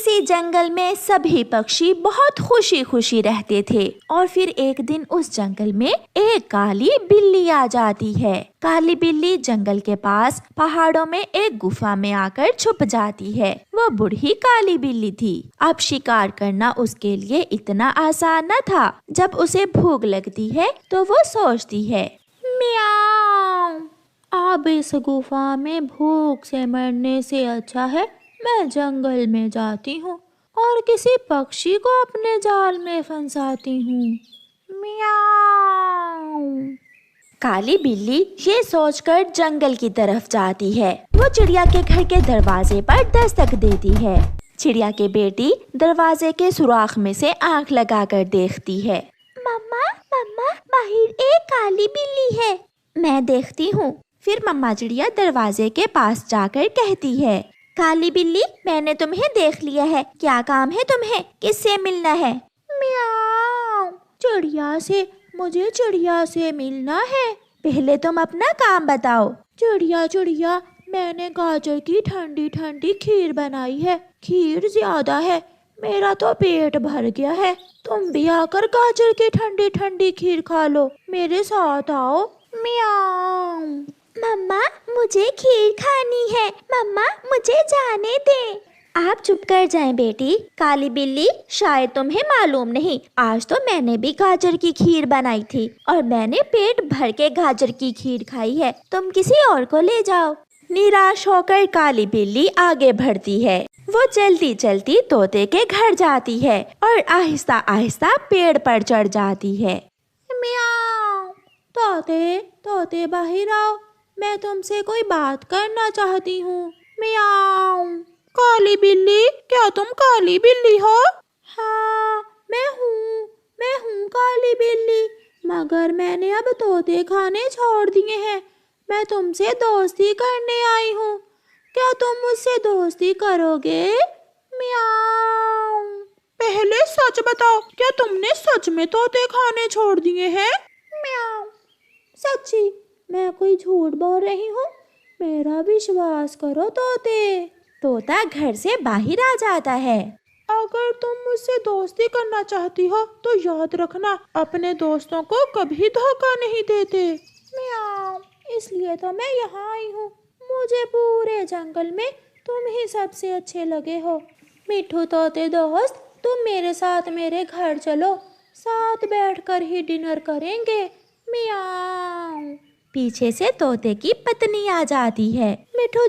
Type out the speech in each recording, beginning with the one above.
इसी जंगल में सभी पक्षी बहुत खुशी खुशी रहते थे। और फिर एक दिन उस जंगल में एक काली बिल्ली आ जाती है। काली बिल्ली जंगल के पास पहाड़ों में एक गुफा में आकर छुप जाती है। वो बूढ़ी काली बिल्ली थी। अब शिकार करना उसके लिए इतना आसान न था। जब उसे भूख लगती है तो वो सोचती है, म्याऊं, अब इस गुफा में भूख से मरने से अच्छा है मैं जंगल में जाती हूँ और किसी पक्षी को अपने जाल में फंसाती हूँ। म्याऊं। काली बिल्ली ये सोचकर जंगल की तरफ जाती है। वो चिड़िया के घर के दरवाजे पर दस्तक देती है। चिड़िया की बेटी दरवाजे के सुराख में से आंख लगाकर देखती है। मम्मा, मम्मा, बाहर एक काली बिल्ली है। मैं देखती हूँ। फिर मम्मा चिड़िया दरवाजे के पास जाकर कहती है, काली बिल्ली, मैंने तुम्हें देख लिया है। क्या काम है तुम्हें? किससे मिलना है? म्याऊं। चिड़िया से। मुझे चिड़िया से मिलना है। पहले तुम अपना काम बताओ। चिड़िया चिड़िया, मैंने गाजर की ठंडी ठंडी खीर बनाई है। खीर ज्यादा है, मेरा तो पेट भर गया है। तुम भी आकर गाजर की ठंडी ठंडी खीर खा लो। मेरे साथ आओ। म्याऊं। मम्मा, मुझे खीर खानी है। मम्मा, मुझे जाने दे। आप चुप कर जाएं बेटी। काली बिल्ली, शायद तुम्हें मालूम नहीं, आज तो मैंने भी गाजर की खीर बनाई थी और मैंने पेट भर के गाजर की खीर खाई है। तुम किसी और को ले जाओ। निराश होकर काली बिल्ली आगे बढ़ती है। वो चलती चलती तोते के घर जाती है और आहिस्ता आहिस्ता पेड़ पर चढ़ जाती है। म्याऊं। तोते, तोते बाहर आओ, मैं तुमसे कोई बात करना चाहती हूँ। म्याऊं। काली बिल्ली, क्या तुम काली बिल्ली हो? हाँ, मैं हूँ काली बिल्ली, मगर मैंने अब तोते खाने छोड़ दिए हैं। मैं तुमसे दोस्ती करने आई हूँ। क्या तुम मुझसे दोस्ती करोगे? म्याऊं। पहले सच बताओ, क्या तुमने सच में तोते खाने छोड़ दिए हैं? म्याऊं। सच्ची, मैं कोई झूठ बोल रही हूँ? मेरा विश्वास करो तोते। तोता घर से बाहर आ जाता है। अगर तुम मुझसे दोस्ती करना चाहती हो तो याद रखना, अपने दोस्तों को कभी धोखा नहीं देते। म्याऊं। इसलिए तो मैं यहाँ आई हूँ। मुझे पूरे जंगल में तुम ही सबसे अच्छे लगे हो। मिठू तोते दोस्त, तुम मेरे साथ मेरे घर चलो, साथ बैठकर ही डिनर करेंगे। म्याऊं। पीछे से तोते की पत्नी आ जाती है। मिठू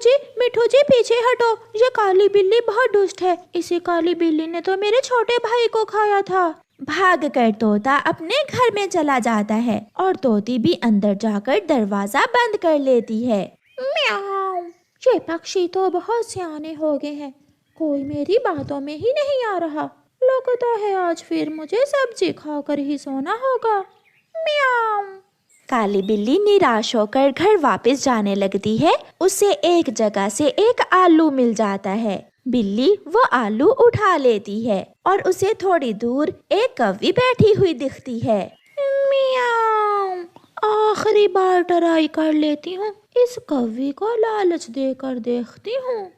जी पीछे हटो, ये काली बिल्ली बहुत दुष्ट है। इसी काली बिल्ली ने तो मेरे छोटे भाई को खाया था। भागकर तोता अपने घर में चला जाता है और तोती भी अंदर जाकर दरवाजा बंद कर लेती है। म्याऊं। ये पक्षी तो बहुत सियाने हो गए हैं, कोई मेरी बातों में ही नहीं आ रहा। लगता है आज फिर मुझे सब्जी खाकर ही सोना होगा। म्याऊं। काली बिल्ली निराश होकर घर वापस जाने लगती है। उसे एक जगह से एक आलू मिल जाता है। बिल्ली वो आलू उठा लेती है और उसे थोड़ी दूर एक कौवी बैठी हुई दिखती है। म्याऊं। आखिरी बार ट्राई कर लेती हूँ, इस कौवी को लालच देकर देखती हूँ।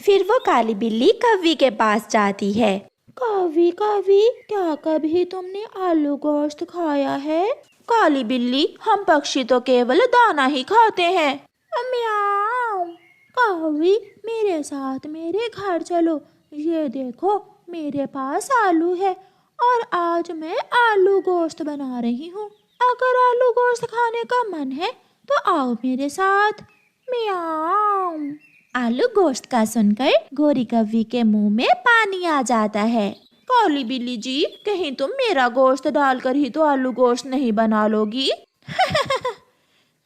फिर वो काली बिल्ली कौवी के पास जाती है। कौवी कौवी, क्या कभी तुमने आलू गोश्त खाया है? काली बिल्ली, हम पक्षी तो केवल दाना ही खाते हैं। म्याऊं। कौवी, मेरे साथ मेरे घर चलो। ये देखो, मेरे पास आलू है और आज मैं आलू गोश्त बना रही हूँ। अगर आलू गोश्त खाने का मन है तो आओ मेरे साथ। म्याऊं। आलू गोश्त का सुनकर गोरी कौवी के मुंह में पानी आ जाता है। काली बिल्ली जी, कहीं तुम मेरा गोश्त डालकर ही तो आलू गोश्त नहीं बना लोगी?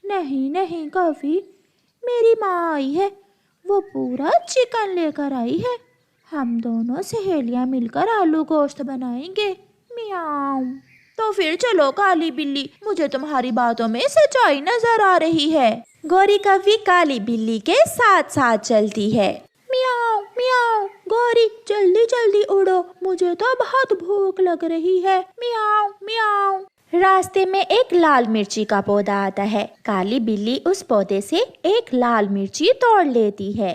नहीं नहीं कौवी, मेरी माँ आई है, वो पूरा चिकन लेकर आई है। हम दोनों सहेलियां मिलकर आलू गोश्त बनाएंगे। म्याऊं। तो फिर चलो काली बिल्ली, मुझे तुम्हारी बातों में सच्चाई नजर आ रही है। गोरी कौवी काली बिल्ली के साथ साथ चलती है। म्याऊं म्याऊं, गोरी जल्दी जल्दी उड़ो, मुझे तो बहुत भूख लग रही है। म्याऊं म्याऊं। रास्ते में एक लाल मिर्ची का पौधा आता है। काली बिल्ली उस पौधे से एक लाल मिर्ची तोड़ लेती है।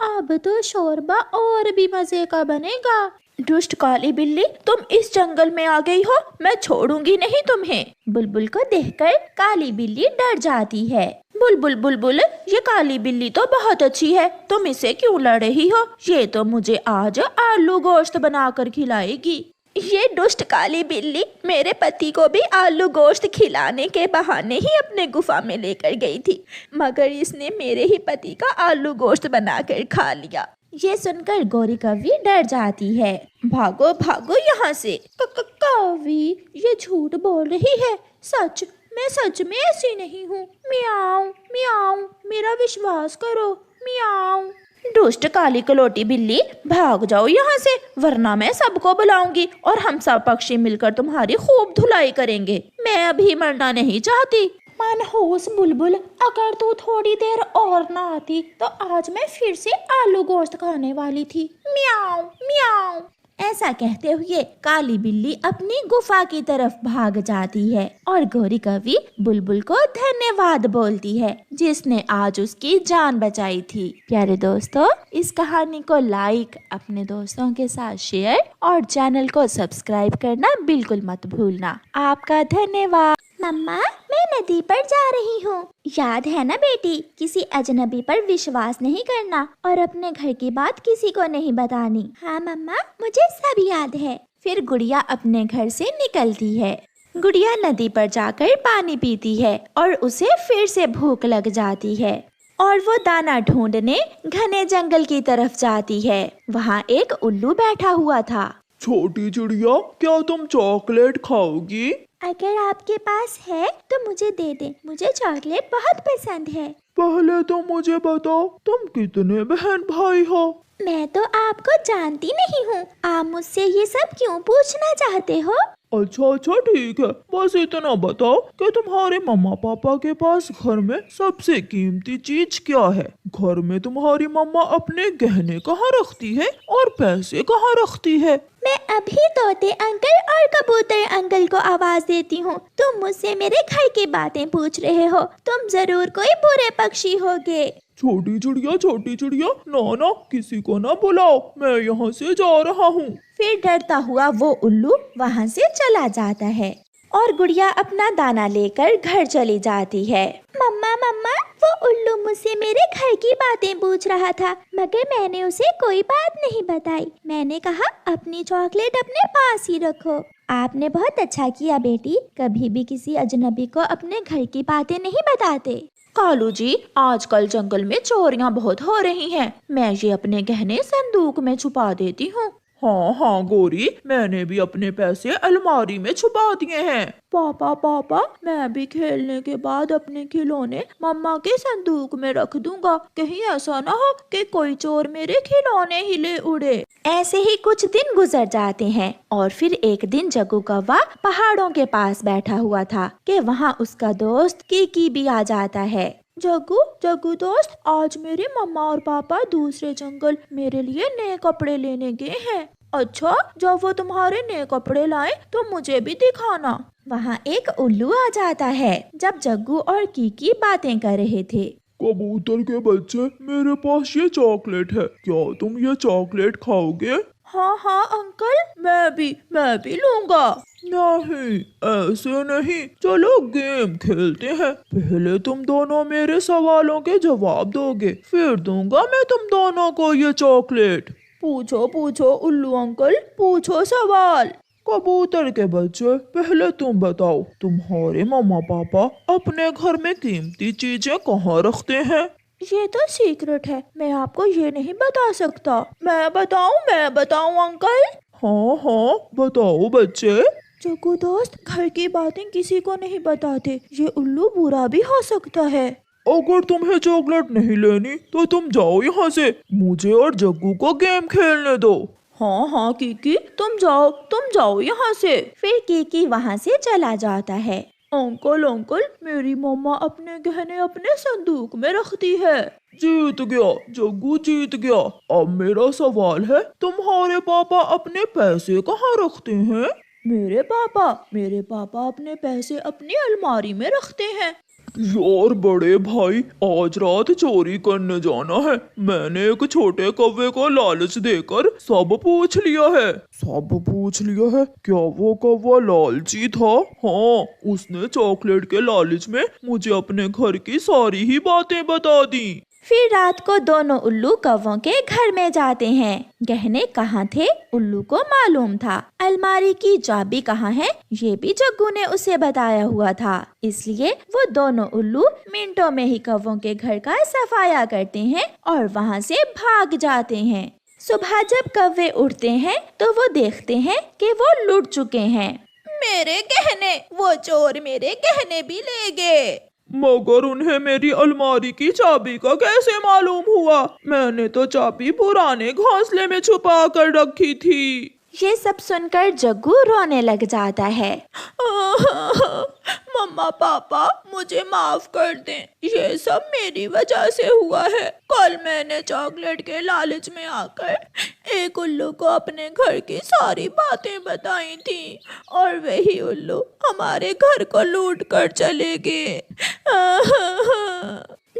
अब तो शोरबा और भी मजे का बनेगा। दुष्ट काली बिल्ली, तुम इस जंगल में आ गई हो, मैं छोड़ूंगी नहीं तुम्हें। बुलबुल को देखकर काली बिल्ली डर जाती है। बुलबुल बुलबुल, ये काली बिल्ली तो बहुत अच्छी है, तुम इसे क्यों लड़ रही हो? ये तो मुझे आज आलू गोश्त बनाकर खिलाएगी। ये दुष्ट काली बिल्ली मेरे पति को भी आलू गोश्त खिलाने के बहाने ही अपने गुफा में लेकर गई थी, मगर इसने मेरे ही पति का आलू गोश्त बनाकर खा लिया। ये सुनकर गौरी कौवी डर जाती है। भागो भागो यहाँ से। कौवी, ये झूठ बोल रही है, मैं सच में ऐसी नहीं हूँ। मियाऊं मियाऊं, मेरा विश्वास करो, मियाऊं। दुष्ट काली कलोटी बिल्ली, भाग जाओ यहाँ से, वरना मैं सबको बुलाऊंगी और हम सब पक्षी मिलकर तुम्हारी खूब धुलाई करेंगे। मैं अभी मरना नहीं चाहती। मनहूस बुलबुल, अगर तू थोड़ी देर और ना आती तो आज मैं फिर से आलू गोश्त खाने वाली थी। मियाऊं मियाऊं। ऐसा कहते हुए काली बिल्ली अपनी गुफा की तरफ भाग जाती है और गौरी कौवी बुलबुल को धन्यवाद बोलती है, जिसने आज उसकी जान बचाई थी। प्यारे दोस्तों, इस कहानी को लाइक, अपने दोस्तों के साथ शेयर और चैनल को सब्सक्राइब करना बिल्कुल मत भूलना। आपका धन्यवाद। मम्मा, मैं नदी पर जा रही हूँ। याद है ना बेटी, किसी अजनबी पर विश्वास नहीं करना और अपने घर की बात किसी को नहीं बतानी। हाँ मम्मा, मुझे सब याद है। फिर गुड़िया अपने घर से निकलती है। गुड़िया नदी पर जाकर पानी पीती है और उसे फिर से भूख लग जाती है और वो दाना ढूंढने घने जंगल की तरफ जाती है। वहाँ एक उल्लू बैठा हुआ था। छोटी चिड़िया, क्या तुम चॉकलेट खाओगी? अगर आपके पास है तो मुझे दे दे, मुझे चॉकलेट बहुत पसंद है। पहले तो मुझे बताओ, तुम कितने बहन भाई हो? मैं तो आपको जानती नहीं हूँ, आप मुझसे ये सब क्यों पूछना चाहते हो? अच्छा ठीक है, बस इतना बताओ कि तुम्हारे मम्मा पापा के पास घर में सबसे कीमती चीज क्या है? घर में तुम्हारी मम्मा अपने गहने कहाँ रखती है और पैसे कहाँ रखती है? मैं अभी तोते अंकल और कबूतर अंकल को आवाज देती हूँ। तुम मुझसे मेरे घर की बातें पूछ रहे हो, तुम जरूर कोई बुरे पक्षी होगे। छोटी चिड़िया, ना किसी को ना बुलाओ, मैं यहाँ से जा रहा हूँ। फिर डरता हुआ वो उल्लू वहाँ से चला जाता है और गुड़िया अपना दाना लेकर घर चली जाती है। मम्मा, वो उल्लू मुझसे मेरे घर की बातें पूछ रहा था, मगर मैंने उसे कोई बात नहीं बताई। मैंने कहा अपनी चॉकलेट अपने पास ही रखो। आपने बहुत अच्छा किया बेटी, कभी भी किसी अजनबी को अपने घर की बातें नहीं बताते। कालू जी, आजकल जंगल में चोरियां बहुत हो रही हैं। मैं ये अपने गहने संदूक में छुपा देती हूँ। हाँ गौरी, मैंने भी अपने पैसे अलमारी में छुपा दिए हैं। पापा, मैं भी खेलने के बाद अपने खिलौने मम्मा के संदूक में रख दूंगा। कहीं ऐसा ना हो कि कोई चोर मेरे खिलौने ही ले उड़े। ऐसे ही कुछ दिन गुजर जाते हैं और फिर एक दिन जग्गू कौवा पहाड़ों के पास बैठा हुआ था कि वहाँ उसका दोस्त कीकी भी आ जाता है। जग्गू दोस्त, आज मेरे मम्मा और पापा दूसरे जंगल मेरे लिए नए कपड़े लेने गए हैं। अच्छा, जब वो तुम्हारे नए कपड़े लाए तो मुझे भी दिखाना। वहाँ एक उल्लू आ जाता है जब जग्गू और कीकी बातें कर रहे थे। कबूतर के बच्चे, मेरे पास ये चॉकलेट है, क्या तुम ये चॉकलेट खाओगे? हाँ अंकल, मैं भी लूँगा। नहीं, ऐसे नहीं, चलो गेम खेलते हैं। पहले तुम दोनों मेरे सवालों के जवाब दोगे, फिर दूंगा मैं तुम दोनों को ये चॉकलेट। पूछो उल्लू अंकल, पूछो सवाल। कबूतर के बच्चे, पहले तुम बताओ, तुम्हारे मम्मा पापा अपने घर में कीमती चीजें कहाँ रखते हैं? ये तो सीक्रेट है, मैं आपको ये नहीं बता सकता। मैं बताऊं अंकल? हाँ, बताओ बच्चे। जग्गू दोस्त, घर की बातें किसी को नहीं बताते, ये उल्लू बुरा भी हो सकता है। अगर तुम्हें चॉकलेट नहीं लेनी तो तुम जाओ यहाँ से, मुझे और जग्गू को गेम खेलने दो। हाँ कीकी, तुम जाओ यहाँ से। फिर कीकी वहाँ से चला जाता है। अंकल, मेरी मम्मा अपने गहने अपने संदूक में रखती है। जीत गया, जग्गू जीत गया। अब मेरा सवाल है, तुम्हारे पापा अपने पैसे कहाँ रखते हैं? मेरे पापा अपने पैसे अपनी अलमारी में रखते हैं। यार बड़े भाई, आज रात चोरी करने जाना है। मैंने एक छोटे कौवे को लालच देकर सब पूछ लिया है। सब पूछ लिया है? क्या वो कौवा लालची था? हाँ, उसने चॉकलेट के लालच में मुझे अपने घर की सारी ही बातें बता दी। फिर रात को दोनों उल्लू कौवों के घर में जाते हैं। गहने कहाँ थे उल्लू को मालूम था। अलमारी की चाबी कहाँ है ये भी जग्गू ने उसे बताया हुआ था। इसलिए वो दोनों उल्लू मिनटों में ही कौवों के घर का सफाया करते हैं और वहाँ से भाग जाते हैं। सुबह जब कौवे उठते हैं तो वो देखते हैं कि वो लुट चुके हैं। मेरे गहने, वो चोर मेरे गहने भी ले गए। मगर उन्हें मेरी अलमारी की चाबी का कैसे मालूम हुआ? मैंने तो चाबी पुराने घोंसले में छुपा कर रखी थी। ये सब सुनकर जग्गू रोने लग जाता है। मम्मा पापा मुझे माफ कर दें, ये सब मेरी वजह से हुआ है। कल मैंने चॉकलेट के लालच में आकर एक उल्लू को अपने घर की सारी बातें बताई थी और वही उल्लू हमारे घर को लूट कर चले गए।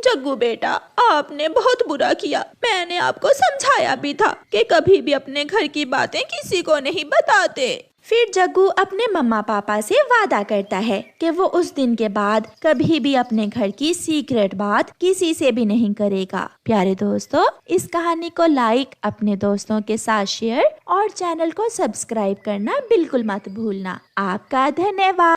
जग्गू बेटा, आपने बहुत बुरा किया। मैंने आपको समझाया भी था कि कभी भी अपने घर की बातें किसी को नहीं बताते। फिर जग्गू अपने मम्मा पापा से वादा करता है कि वो उस दिन के बाद कभी भी अपने घर की सीक्रेट बात किसी से भी नहीं करेगा। प्यारे दोस्तों, इस कहानी को लाइक, अपने दोस्तों के साथ शेयर और चैनल को सब्सक्राइब करना बिल्कुल मत भूलना। आपका धन्यवाद।